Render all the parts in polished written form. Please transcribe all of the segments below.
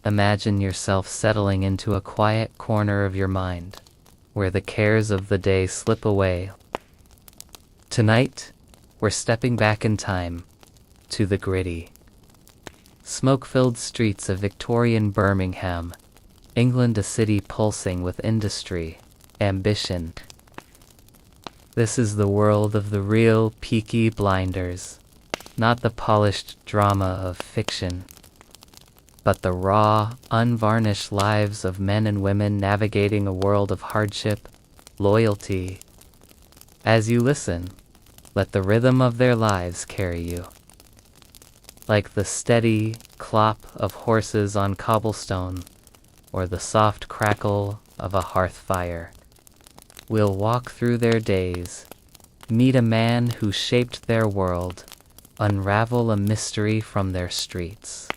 Imagine yourself settling into a quiet corner of your mind, where the cares of the day slip away. Tonight, we're stepping back in time, to the gritty, smoke-filled streets of Victorian Birmingham, England, a city pulsing with industry, ambition. This is the world of the real Peaky Blinders, not the polished drama of fiction, but the raw, unvarnished lives of men and women navigating a world of hardship, loyalty. As you listen, let the rhythm of their lives carry you. Like the steady clop of horses on cobblestone, or the soft crackle of a hearth fire, we'll walk through their days, meet a man who shaped their world, unravel a mystery from their streets,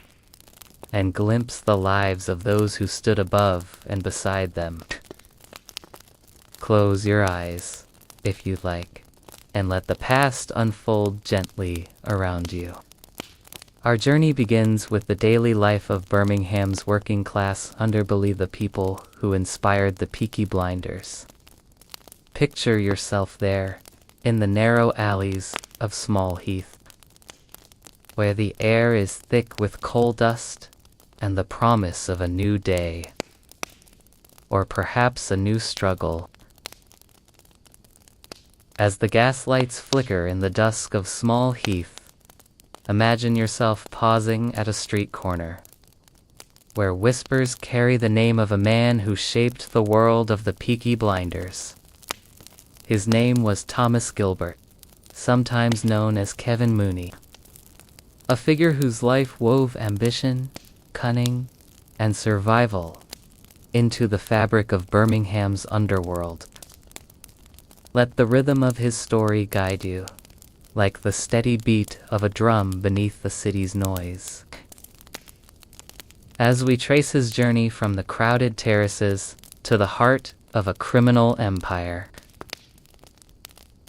and glimpse the lives of those who stood above and beside them. Close your eyes, if you'd like, and let the past unfold gently around you. Our journey begins with the daily life of Birmingham's working class underbelly, the people who inspired the Peaky Blinders. Picture yourself there, in the narrow alleys of Small Heath, where the air is thick with coal dust and the promise of a new day, or perhaps a new struggle. As the gaslights flicker in the dusk of Small Heath, imagine yourself pausing at a street corner, where whispers carry the name of a man who shaped the world of the Peaky Blinders. His name was Thomas Gilbert, sometimes known as Kevin Mooney, a figure whose life wove ambition, cunning, and survival into the fabric of Birmingham's underworld. Let the rhythm of his story guide you, like the steady beat of a drum beneath the city's noise. As we trace his journey from the crowded terraces to the heart of a criminal empire.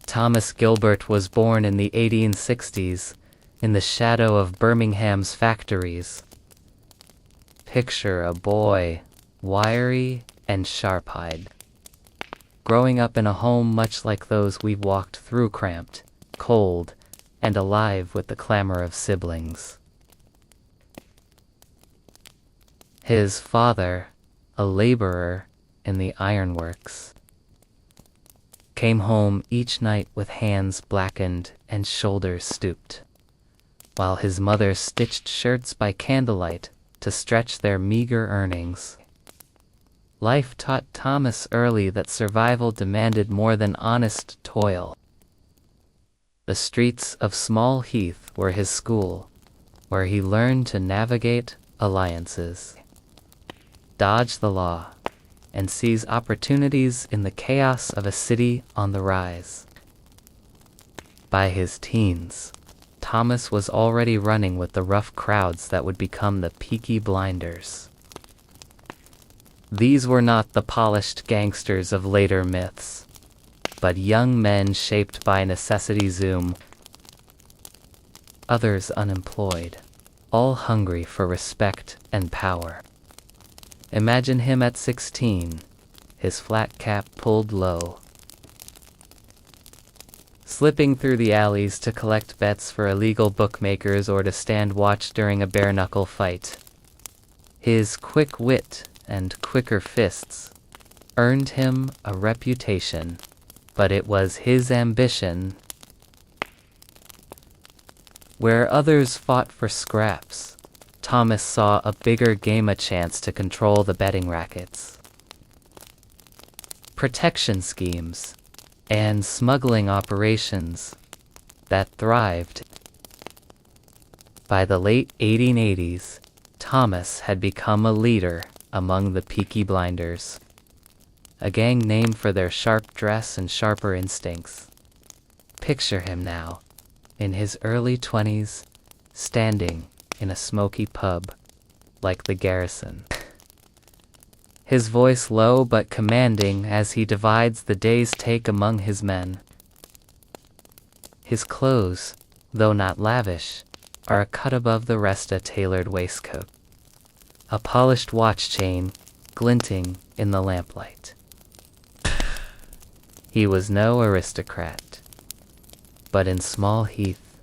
Thomas Gilbert was born in the 1860s in the shadow of Birmingham's factories. Picture a boy, wiry and sharp-eyed, growing up in a home much like those we've walked through, cramped, cold, and alive with the clamor of siblings. His father, a laborer in the ironworks, came home each night with hands blackened and shoulders stooped, while his mother stitched shirts by candlelight to stretch their meager earnings. Life taught Thomas early that survival demanded more than honest toil. The streets of Small Heath were his school, where he learned to navigate alliances, dodge the law, and seize opportunities in the chaos of a city on the rise. By his teens, Thomas was already running with the rough crowds that would become the Peaky Blinders. These were not the polished gangsters of later myths, but young men shaped by necessity's zoom, others unemployed, all hungry for respect and power. Imagine him at 16, his flat cap pulled low, slipping through the alleys to collect bets for illegal bookmakers or to stand watch during a bare-knuckle fight. His quick wit and quicker fists earned him a reputation, but it was his ambition. Where others fought for scraps, Thomas saw a bigger game, a chance to control the betting rackets, protection schemes, and smuggling operations that thrived. By the late 1880s, Thomas had become a leader among the Peaky Blinders, a gang named for their sharp dress and sharper instincts. Picture him now, in his early 20s, standing in a smoky pub like the Garrison. His voice low but commanding as he divides the day's take among his men. His clothes, though not lavish, are a cut above the rest, a tailored waistcoat, a polished watch chain glinting in the lamplight. He was no aristocrat, but in Small Heath,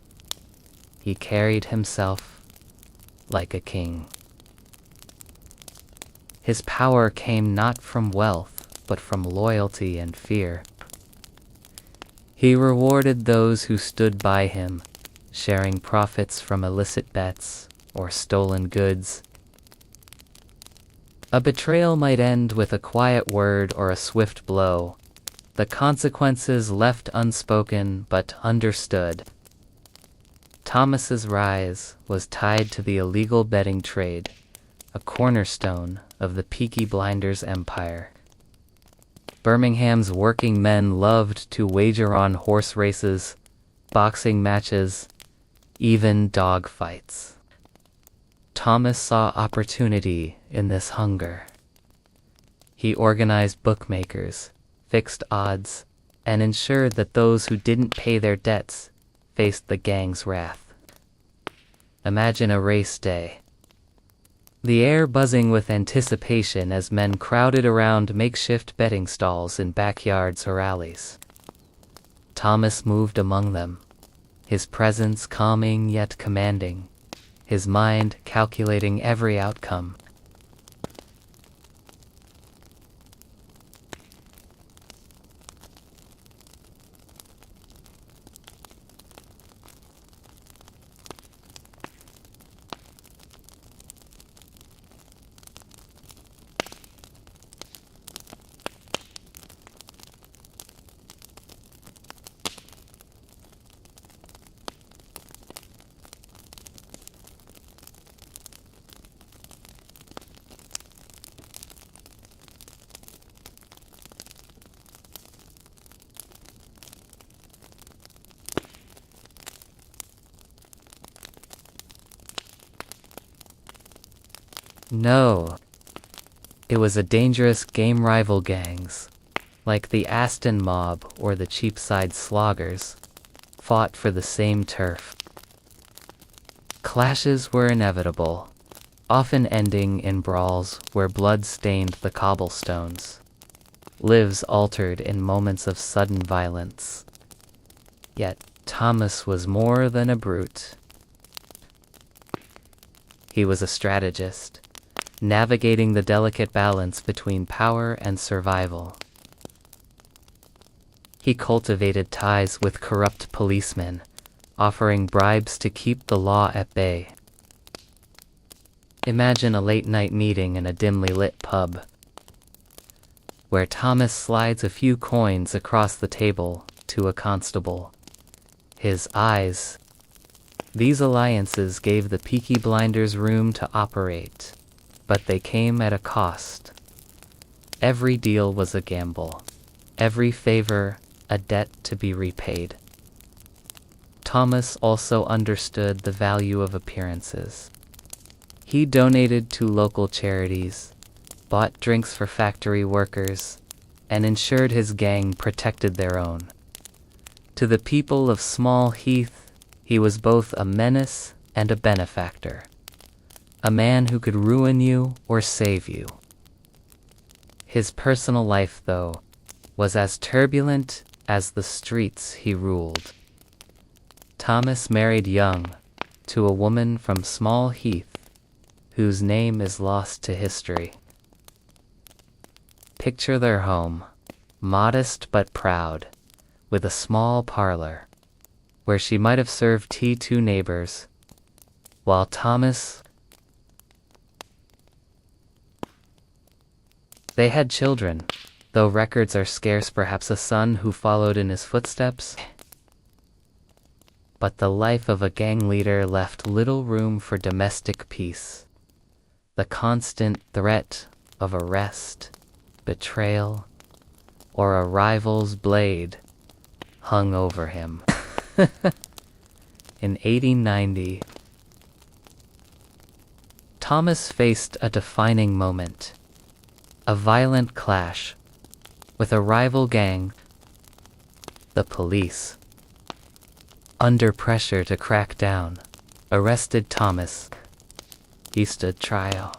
he carried himself like a king. His power came not from wealth, but from loyalty and fear. He rewarded those who stood by him, sharing profits from illicit bets or stolen goods. A betrayal might end with a quiet word or a swift blow, the consequences left unspoken but understood. Thomas's rise was tied to the illegal betting trade, a cornerstone of the Peaky Blinders empire. Birmingham's working men loved to wager on horse races, boxing matches, even dog fights. Thomas saw opportunity in this hunger. He organized bookmakers, fixed odds, and ensured that those who didn't pay their debts faced the gang's wrath. Imagine a race day. The air buzzing with anticipation as men crowded around makeshift betting stalls in backyards or alleys. Thomas moved among them, his presence calming yet commanding, his mind calculating every outcome. No, it was a dangerous game rival gangs, like the Aston Mob or the Cheapside Sloggers, fought for the same turf. Clashes were inevitable, often ending in brawls where blood stained the cobblestones, lives altered in moments of sudden violence. Yet Thomas was more than a brute. He was a strategist, navigating the delicate balance between power and survival. He cultivated ties with corrupt policemen, offering bribes to keep the law at bay. Imagine a late-night meeting in a dimly lit pub, where Thomas slides a few coins across the table to a constable. His eyes. These alliances gave the Peaky Blinders room to operate, but they came at a cost. Every deal was a gamble, every favor a debt to be repaid. Thomas also understood the value of appearances. He donated to local charities, bought drinks for factory workers, and ensured his gang protected their own. To the people of Small Heath, he was both a menace and a benefactor. A man who could ruin you or save you. His personal life, though, was as turbulent as the streets he ruled. Thomas married young to a woman from Small Heath, whose name is lost to history. Picture their home, modest but proud, with a small parlor, where she might have served tea to neighbors, while Thomas. They had children, though records are scarce, perhaps a son who followed in his footsteps. But the life of a gang leader left little room for domestic peace. The constant threat of arrest, betrayal, or a rival's blade hung over him. In 1890, Thomas faced a defining moment. A violent clash with a rival gang, the police. Under pressure to crack down, arrested Thomas. He stood trial,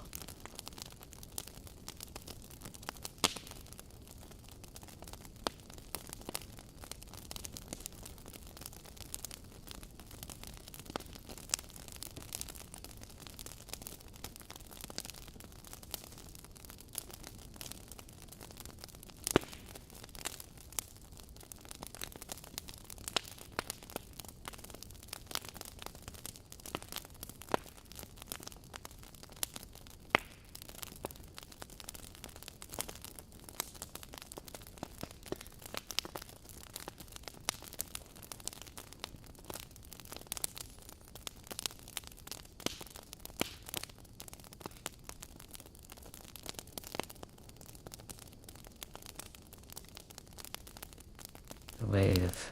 wave.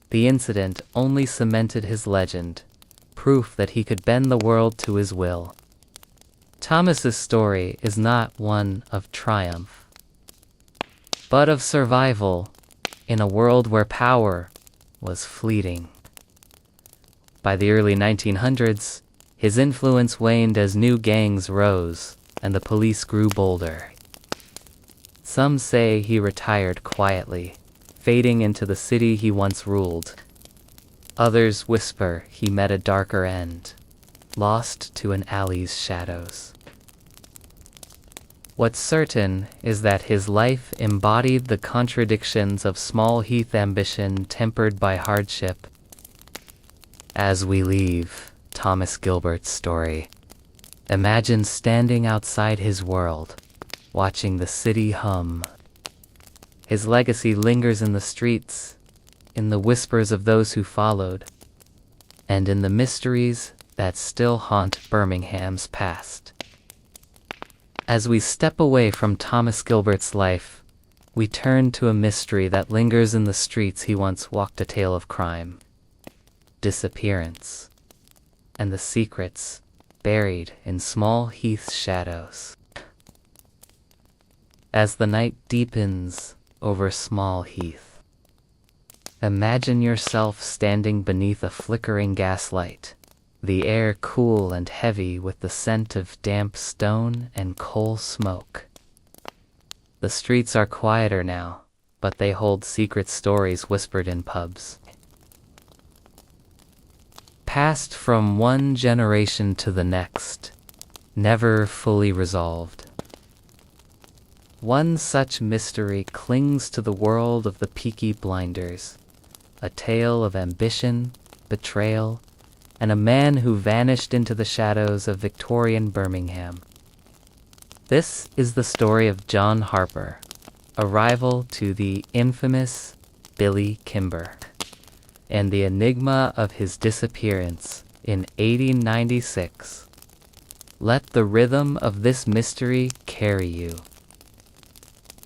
The incident only cemented his legend, proof that he could bend the world to his will. Thomas's story is not one of triumph, but of survival in a world where power was fleeting. By the early 1900s, his influence waned as new gangs rose and the police grew bolder. Some say he retired quietly, fading into the city he once ruled. Others whisper he met a darker end, lost to an alley's shadows. What's certain is that his life embodied the contradictions of Small Heath ambition tempered by hardship. As we leave Thomas Gilbert's story, imagine standing outside his world, watching the city hum. His legacy lingers in the streets, in the whispers of those who followed, and in the mysteries that still haunt Birmingham's past. As we step away from Thomas Gilbert's life, we turn to a mystery that lingers in the streets he once walked, a tale of crime, disappearance, and the secrets buried in Small Heath's shadows. As the night deepens over Small Heath, imagine yourself standing beneath a flickering gaslight, the air cool and heavy with the scent of damp stone and coal smoke. The streets are quieter now, but they hold secret stories whispered in pubs, passed from one generation to the next, never fully resolved. One such mystery clings to the world of the Peaky Blinders, a tale of ambition, betrayal, and a man who vanished into the shadows of Victorian Birmingham. This is the story of John Harper, a rival to the infamous Billy Kimber, and the enigma of his disappearance in 1896. Let the rhythm of this mystery carry you,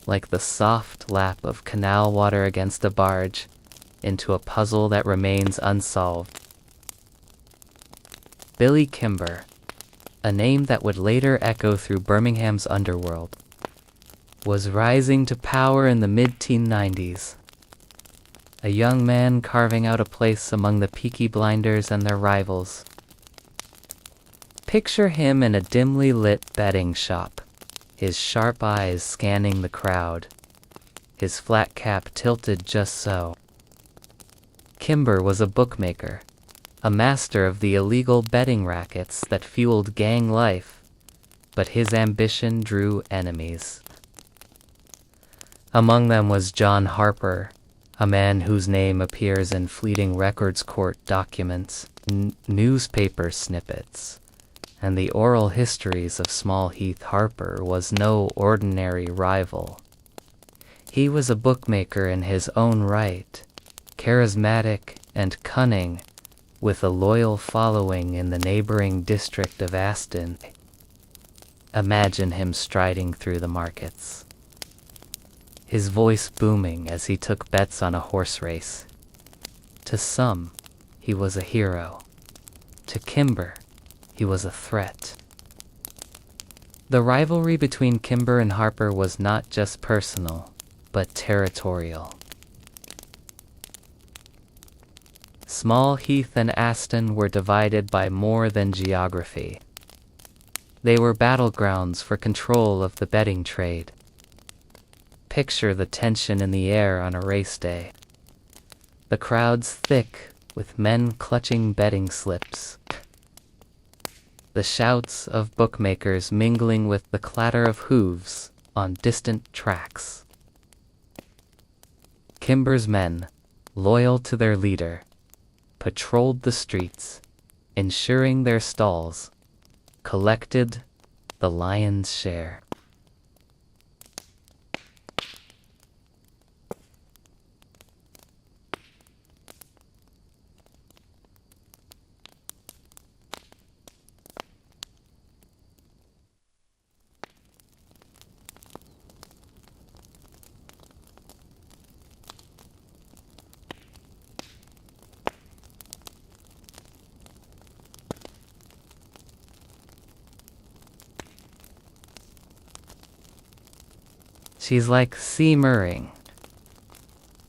like the soft lap of canal water against a barge, into a puzzle that remains unsolved. Billy Kimber, a name that would later echo through Birmingham's underworld, was rising to power in the mid-teen 90s. A young man carving out a place among the Peaky Blinders and their rivals. Picture him in a dimly lit betting shop, his sharp eyes scanning the crowd, his flat cap tilted just so. Kimber was a bookmaker, a master of the illegal betting rackets that fueled gang life, but his ambition drew enemies. Among them was John Harper, a man whose name appears in fleeting records court documents, newspaper snippets, and the oral histories of Small Heath. Harper was no ordinary rival. He was a bookmaker in his own right, charismatic and cunning, with a loyal following in the neighboring district of Aston. Imagine him striding through the markets, his voice booming as he took bets on a horse race. To some, he was a hero. To Kimber, he was a threat. The rivalry between Kimber and Harper was not just personal, but territorial. Small Heath and Aston were divided by more than geography. They were battlegrounds for control of the betting trade. Picture the tension in the air on a race day. The crowds thick with men clutching betting slips. The shouts of bookmakers mingling with the clatter of hooves on distant tracks. Kimber's men, loyal to their leader, patrolled the streets, ensuring their stalls collected the lion's share. She's like simmering.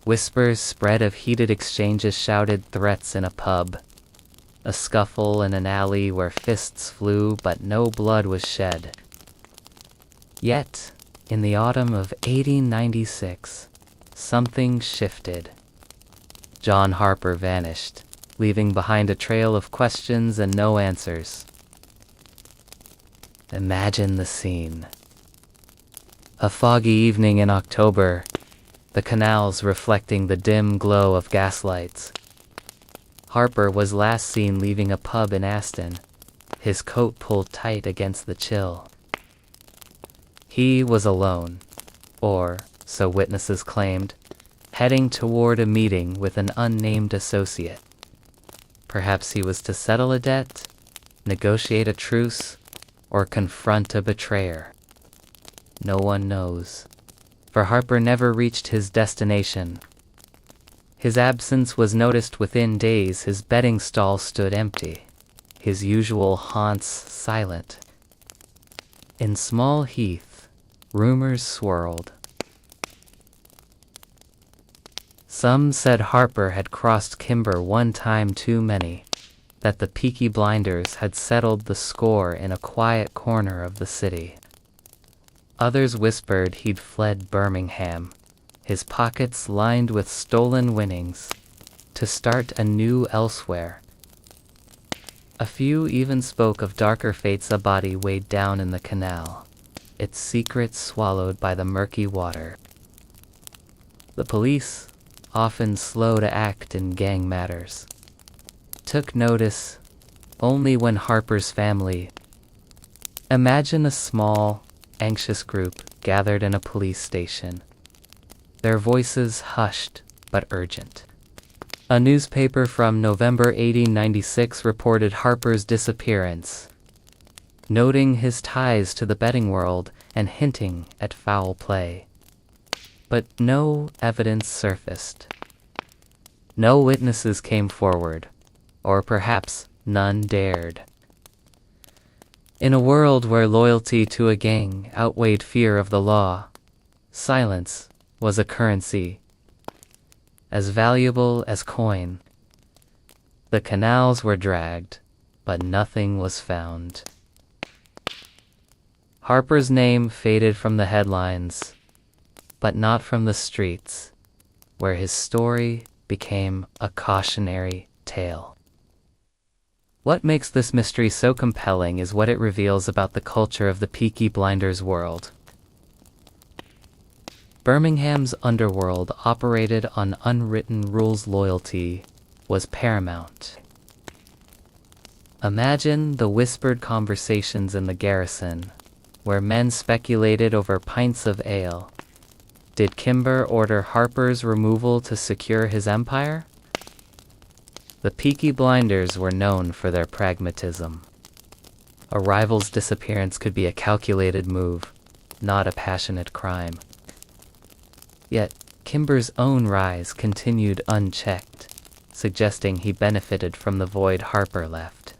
Whispers spread of heated exchanges, shouted threats in a pub. A scuffle in an alley where fists flew but no blood was shed. Yet, in the autumn of 1896, something shifted. John Harper vanished, leaving behind a trail of questions and no answers. Imagine the scene. A foggy evening in October, the canals reflecting the dim glow of gaslights. Harper was last seen leaving a pub in Aston, his coat pulled tight against the chill. He was alone, or, so witnesses claimed, heading toward a meeting with an unnamed associate. Perhaps he was to settle a debt, negotiate a truce, or confront a betrayer. No one knows, for Harper never reached his destination. His absence was noticed within days. His betting stall stood empty, his usual haunts silent. In Small Heath, rumors swirled. Some said Harper had crossed Kimber one time too many, that the Peaky Blinders had settled the score in a quiet corner of the city. Others whispered he'd fled Birmingham, his pockets lined with stolen winnings, to start anew elsewhere. A few even spoke of darker fates, a body weighed down in the canal, its secrets swallowed by the murky water. The police, often slow to act in gang matters, took notice only when Harper's family. Imagine a small, anxious group gathered in a police station, their voices hushed but urgent. A newspaper from November 1896 reported Harper's disappearance, noting his ties to the betting world and hinting at foul play. But no evidence surfaced. No witnesses came forward, or perhaps none dared. In a world where loyalty to a gang outweighed fear of the law, silence was a currency, as valuable as coin. The canals were dragged, but nothing was found. Harper's name faded from the headlines, but not from the streets, where his story became a cautionary tale. What makes this mystery so compelling is what it reveals about the culture of the Peaky Blinders world. Birmingham's underworld operated on unwritten rules. Loyalty was paramount. Imagine the whispered conversations in the garrison, where men speculated over pints of ale. Did Kimber order Harper's removal to secure his empire? The Peaky Blinders were known for their pragmatism. A rival's disappearance could be a calculated move, not a passionate crime. Yet, Kimber's own rise continued unchecked, suggesting he benefited from the void Harper left.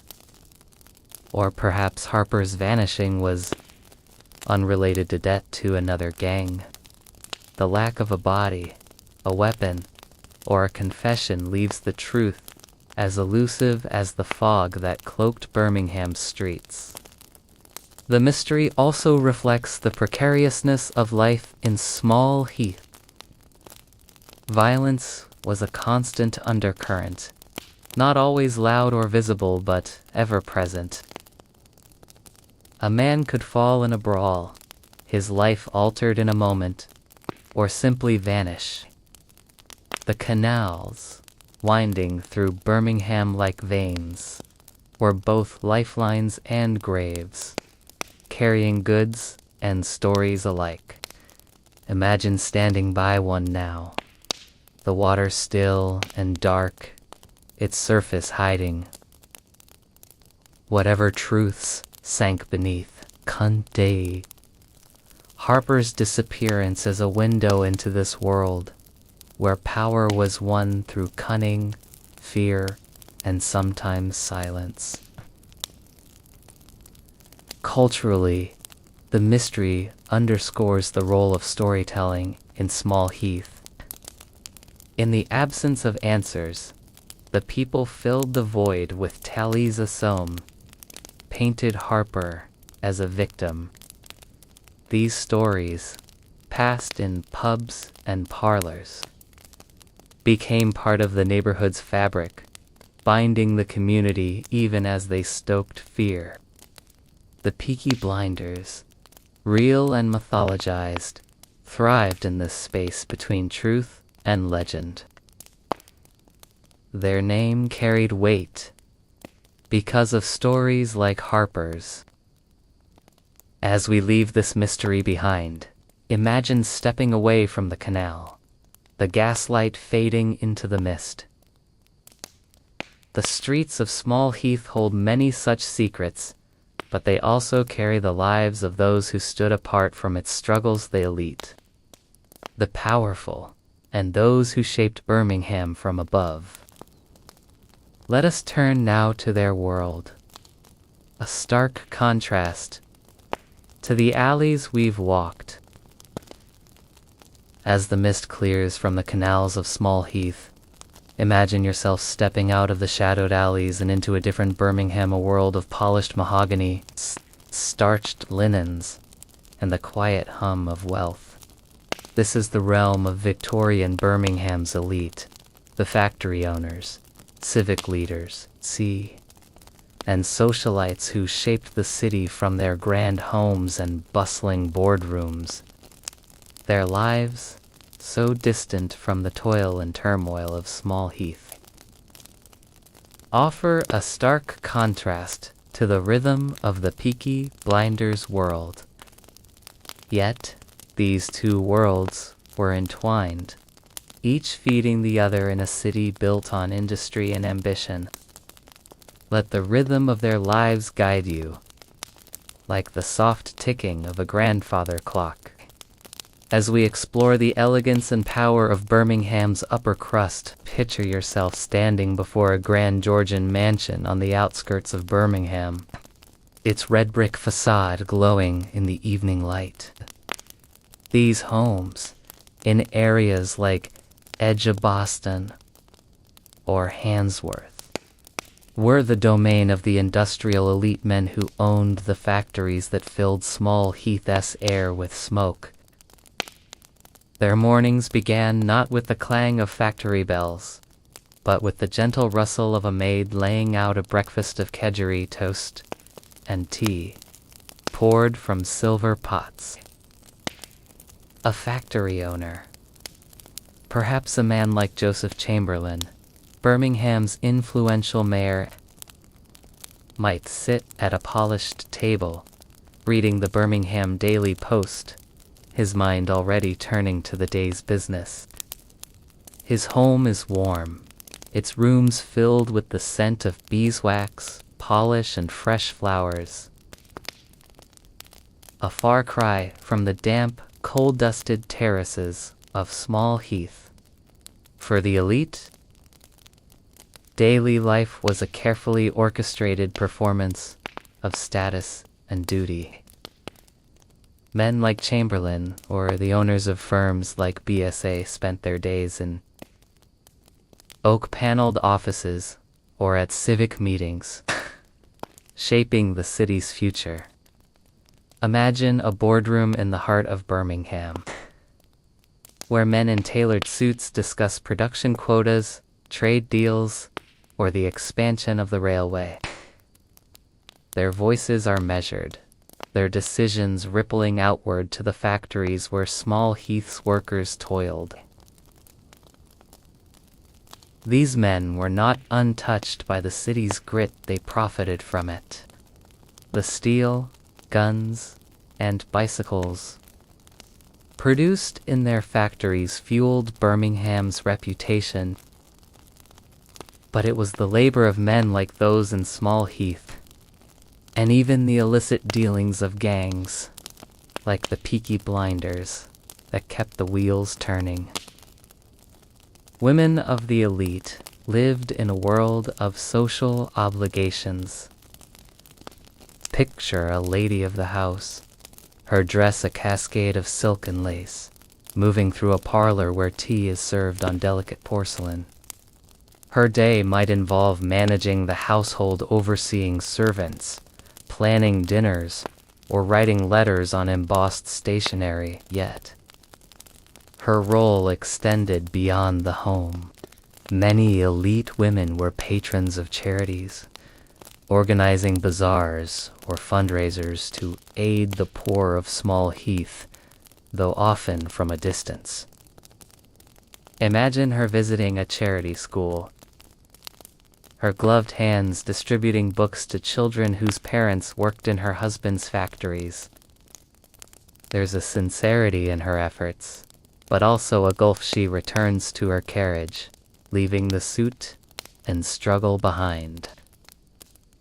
Or perhaps Harper's vanishing was unrelated to debt to another gang. The lack of a body, a weapon, or a confession leaves the truth as elusive as the fog that cloaked Birmingham's streets. The mystery also reflects the precariousness of life in Small Heath. Violence was a constant undercurrent, not always loud or visible, but ever present. A man could fall in a brawl, his life altered in a moment, or simply vanish. The canals, winding through Birmingham like veins, were both lifelines and graves, carrying goods and stories alike. Imagine standing by one now, the water still and dark, its surface hiding. Whatever truths sank beneath. Conte. Harper's disappearance is a window into this world, where power was won through cunning, fear, and sometimes silence. Culturally, The mystery underscores the role of storytelling in Small Heath. In the absence of answers, the people filled the void with tales a somme, painted Harper as a victim. These stories, passed in pubs and parlors, became part of the neighborhood's fabric, binding the community even as they stoked fear. The Peaky Blinders, real and mythologized, thrived in this space between truth and legend. Their name carried weight because of stories like Harper's. As we leave this mystery behind, imagine stepping away from the canal, the gaslight fading into the mist. The streets of Small Heath hold many such secrets, but they also carry the lives of those who stood apart from its struggles, the elite, the powerful, and those who shaped Birmingham from above. Let us turn now to their world, a stark contrast to the alleys we've walked. As the mist clears from the canals of Small Heath, imagine yourself stepping out of the shadowed alleys and into a different Birmingham, a world of polished mahogany, starched linens, and the quiet hum of wealth. This is the realm of Victorian Birmingham's elite, the factory owners, civic leaders, and socialites who shaped the city from their grand homes and bustling boardrooms. Their lives so distant from the toil and turmoil of Small Heath offer a stark contrast to the rhythm of the Peaky Blinders world. Yet, these two worlds were entwined, each feeding the other in a city built on industry and ambition. Let the rhythm of their lives guide you, like the soft ticking of a grandfather clock. As we explore the elegance and power of Birmingham's upper crust, picture yourself standing before a grand Georgian mansion on the outskirts of Birmingham, its red brick facade glowing in the evening light. These homes, in areas like Edge of Boston or Handsworth, were the domain of the industrial elite, men who owned the factories that filled Small Heath's air with smoke. Their mornings began not with the clang of factory bells, but with the gentle rustle of a maid laying out a breakfast of kedgeree toast and tea, poured from silver pots. A factory owner, perhaps a man like Joseph Chamberlain, Birmingham's influential mayor, might sit at a polished table, reading the Birmingham Daily Post, his mind already turning to the day's business. His home is warm, its rooms filled with the scent of beeswax, polish, and fresh flowers. A far cry from the damp, coal-dusted terraces of Small Heath. For the elite, daily life was a carefully orchestrated performance of status and duty. Men like Chamberlain, or the owners of firms like BSA, spent their days in oak-paneled offices or at civic meetings, shaping the city's future. Imagine a boardroom in the heart of Birmingham, where men in tailored suits discuss production quotas, trade deals, or the expansion of the railway. Their voices are measured, their decisions rippling outward to the factories where Small Heath's workers toiled. These men were not untouched by the city's grit, they profited from it. The steel, guns, and bicycles produced in their factories fueled Birmingham's reputation, but it was the labor of men like those in Small Heath, and even the illicit dealings of gangs, like the Peaky Blinders, that kept the wheels turning. Women of the elite lived in a world of social obligations. Picture a lady of the house, her dress a cascade of silk and lace, moving through a parlor where tea is served on delicate porcelain. Her day might involve managing the household, overseeing servants, planning dinners, or writing letters on embossed stationery, yet her role extended beyond the home. Many elite women were patrons of charities, organizing bazaars or fundraisers to aid the poor of Small Heath, though often from a distance. Imagine her visiting a charity school, her gloved hands distributing books to children whose parents worked in her husband's factories. There's a sincerity in her efforts, but also a gulf. She returns to her carriage, leaving the suit and struggle behind.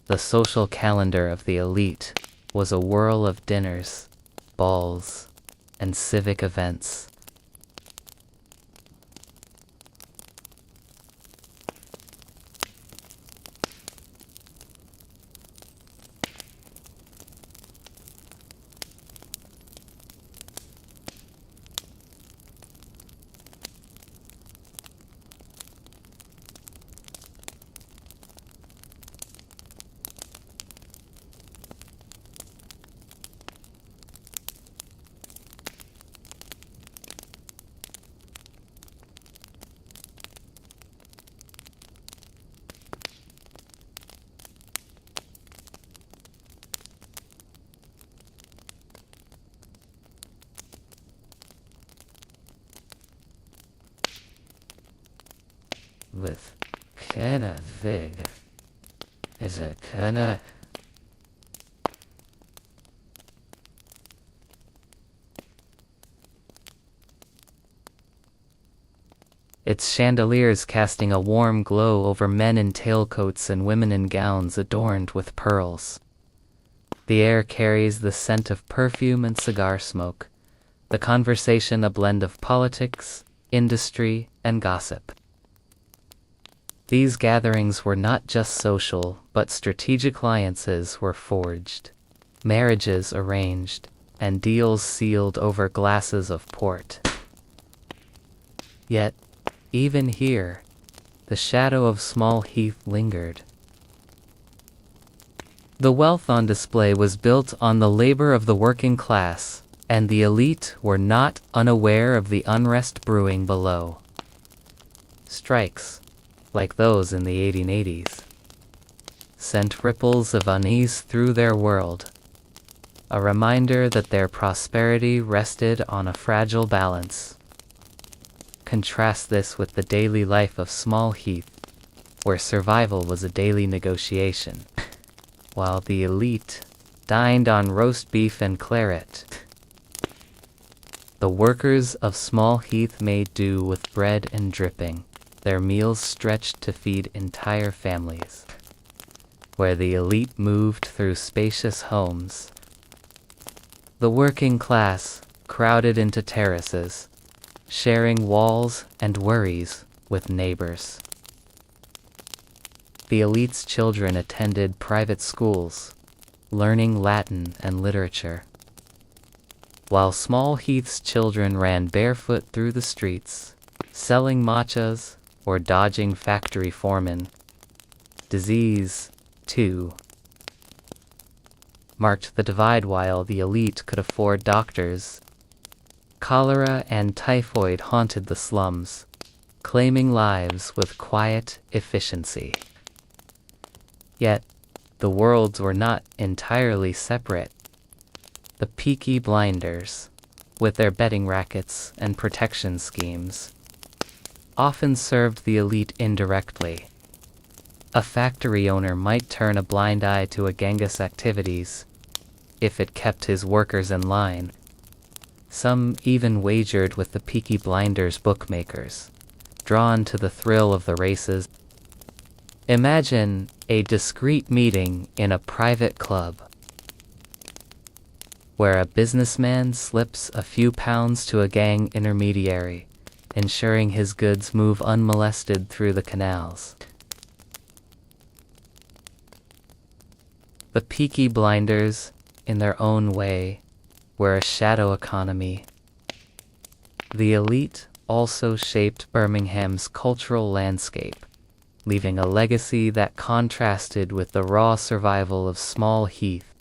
The social calendar of the elite was a whirl of dinners, balls, and civic events. With kinda big is a kinda its chandeliers casting a warm glow over men in tailcoats and women in gowns adorned with pearls. The air carries the scent of perfume and cigar smoke, the conversation a blend of politics, industry, and gossip. These gatherings were not just social, but strategic alliances were forged, marriages arranged, and deals sealed over glasses of port. Yet, even here, the shadow of Small Heath lingered. The wealth on display was built on the labor of the working class, and the elite were not unaware of the unrest brewing below. Strikes, like those in the 1880s, sent ripples of unease through their world, a reminder that their prosperity rested on a fragile balance. Contrast this with the daily life of Small Heath, where survival was a daily negotiation, while the elite dined on roast beef and claret. The workers of Small Heath made do with bread and dripping, their meals stretched to feed entire families. Where the elite moved through spacious homes, the working class crowded into terraces, sharing walls and worries with neighbors. The elite's children attended private schools, learning Latin and literature, while Small Heath's children ran barefoot through the streets, selling matchas or dodging factory foremen. Disease, too, marked the divide. While the elite could afford doctors, cholera and typhoid haunted the slums, claiming lives with quiet efficiency. Yet, the worlds were not entirely separate. The Peaky Blinders, with their betting rackets and protection schemes, often served the elite indirectly. A factory owner might turn a blind eye to a gang's activities if it kept his workers in line. Some even wagered with the Peaky Blinders bookmakers, drawn to the thrill of the races. Imagine a discreet meeting in a private club, where a businessman slips a few pounds to a gang intermediary, ensuring his goods move unmolested through the canals. The Peaky Blinders, in their own way, were a shadow economy. The elite also shaped Birmingham's cultural landscape, leaving a legacy that contrasted with the raw survival of Small Heath.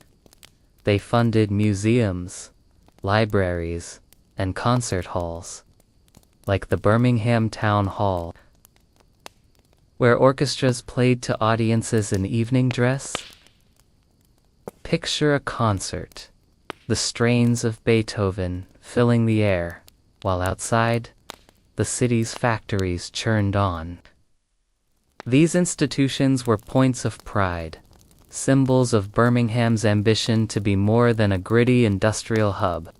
They funded museums, libraries, and concert halls, like the Birmingham Town Hall, where orchestras played to audiences in evening dress. Picture a concert, the strains of Beethoven filling the air, while outside, the city's factories churned on. These institutions were points of pride, symbols of Birmingham's ambition to be more than a gritty industrial hub.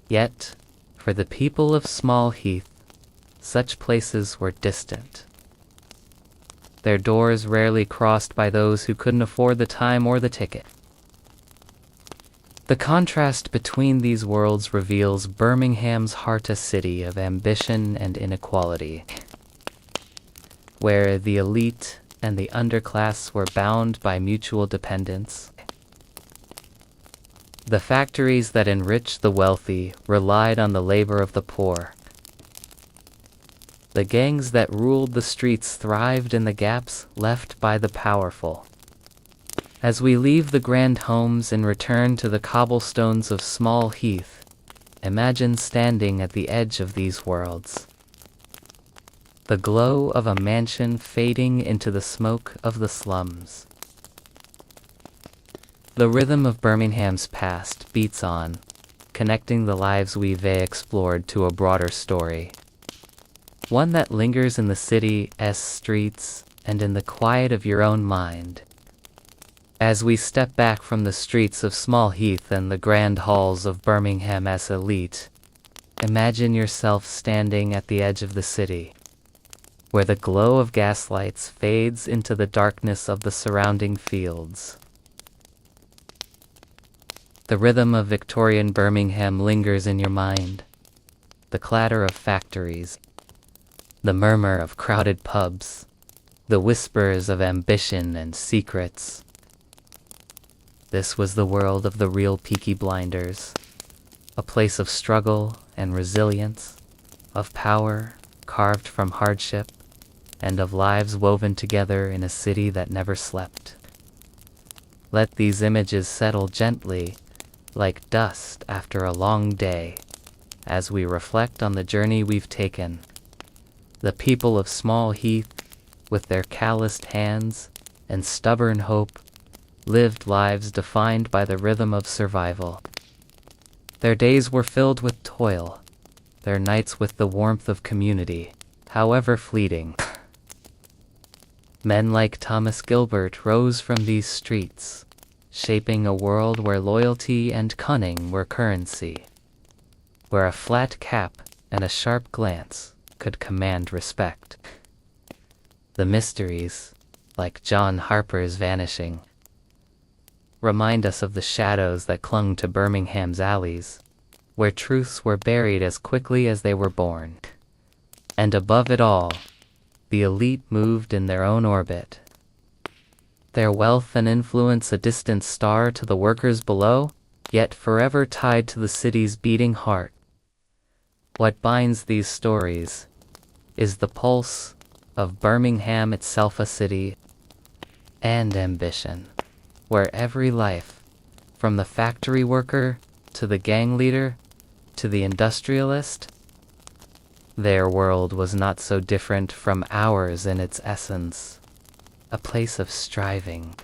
Yet, for the people of Small Heath, such places were distant. Their doors rarely crossed by those who couldn't afford the time or the ticket. The contrast between these worlds reveals Birmingham's heart, a city of ambition and inequality, where the elite and the underclass were bound by mutual dependence. The factories that enriched the wealthy relied on the labor of the poor. The gangs that ruled the streets thrived in the gaps left by the powerful. As we leave the grand homes and return to the cobblestones of Small Heath, imagine standing at the edge of these worlds. The glow of a mansion fading into the smoke of the slums. The rhythm of Birmingham's past beats on, connecting the lives we've explored to a broader story. One that lingers in the city's streets and in the quiet of your own mind. As we step back from the streets of Small Heath and the grand halls of Birmingham's elite, imagine yourself standing at the edge of the city, where the glow of gaslights fades into the darkness of the surrounding fields. The rhythm of Victorian Birmingham lingers in your mind, the clatter of factories, the murmur of crowded pubs, the whispers of ambition and secrets. This was the world of the real Peaky Blinders, a place of struggle and resilience, of power carved from hardship, and of lives woven together in a city that never slept. Let these images settle gently, like dust after a long day, as we reflect on the journey we've taken. The people of Small Heath, with their calloused hands and stubborn hope, lived lives defined by the rhythm of survival. Their days were filled with toil, their nights with the warmth of community, however fleeting. Men like Thomas Gilbert rose from these streets, shaping a world where loyalty and cunning were currency, where a flat cap and a sharp glance could command respect. The mysteries, like John Harper's vanishing, remind us of the shadows that clung to Birmingham's alleys, where truths were buried as quickly as they were born. And above it all, the elite moved in their own orbit, their wealth and influence a distant star to the workers below, yet forever tied to the city's beating heart. What binds these stories is the pulse of Birmingham itself, a city and ambition, where every life, from the factory worker to the gang leader to the industrialist, their world was not so different from ours in its essence. A place of striving,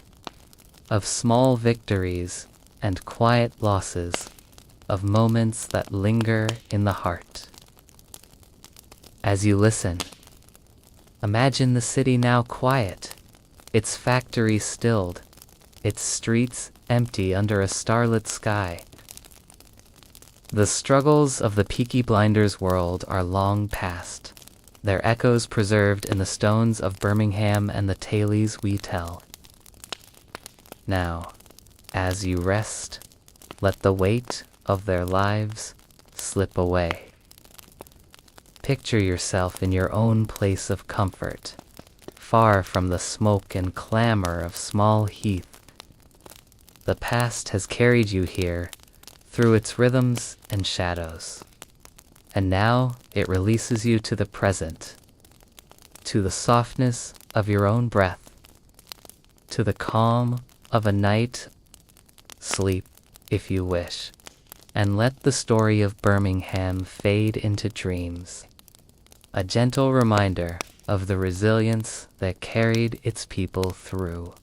of small victories and quiet losses, of moments that linger in the heart. As you listen, imagine the city now quiet, its factories stilled, its streets empty under a starlit sky. The struggles of the Peaky Blinders world are long past, their echoes preserved in the stones of Birmingham and the tales we tell. Now, as you rest, let the weight of their lives slip away. Picture yourself in your own place of comfort, far from the smoke and clamor of Small Heath. The past has carried you here, through its rhythms and shadows. And now it releases you to the present, to the softness of your own breath, to the calm of a night. Sleep, if you wish, and let the story of Birmingham fade into dreams, a gentle reminder of the resilience that carried its people through.